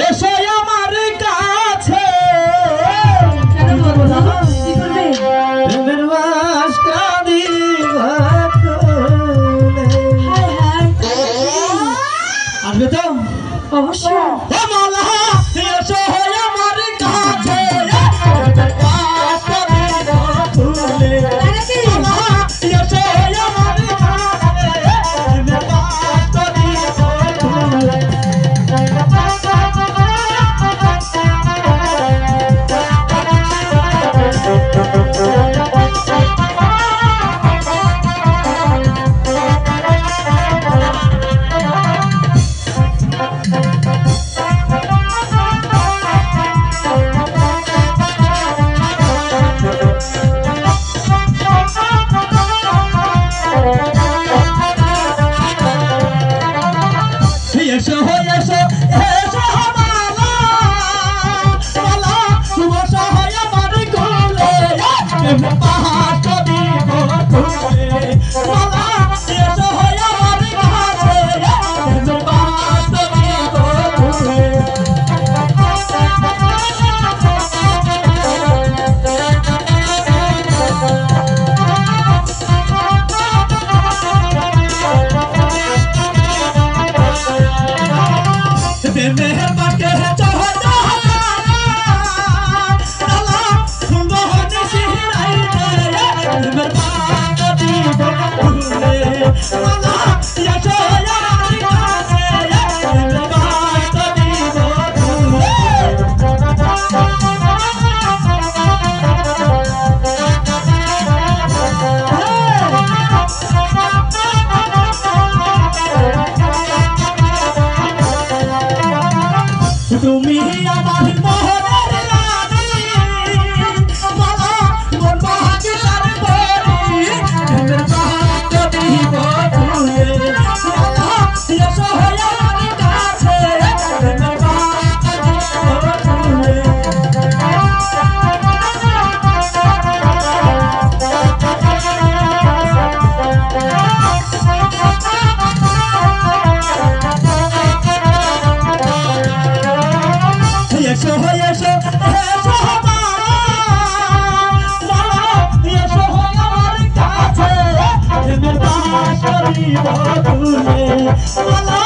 এসো আমার কাছে কেন বলবো না কি করবে প্রেমের বাস কাঁদি আসবে তো অবশ্যই ও মালা এসো আমার কাছে প্রেমের বাস কাঁদি ফুলে মালা এসো আমার কাছে প্রেমের বাস কাঁদি ফুলে এসো এসো এসো মালা মালা তোমার সহায় আমার কোলে প্রেমের বাস দিব তুলে মালা এসো আমার কাছে প্রেমের বাস দিব তুলে প্রেমের বাটে চড় ডালা সুন্দর শিরাই দে প্রেমের বাট দিব তুলে মালা এসো আমার কাছে প্রেমের বাট দিব তুলে তুমি আমার মোহনের রানী মালা মন বাহাদুর বলি প্রেমের বাট দিব তুলে মালা এসো আমার কাছে প্রেমের বাট দিব তুলে এসো এসো এসো মালা এসো আমার কাছে প্রেমের বাস দিব তুলে মালা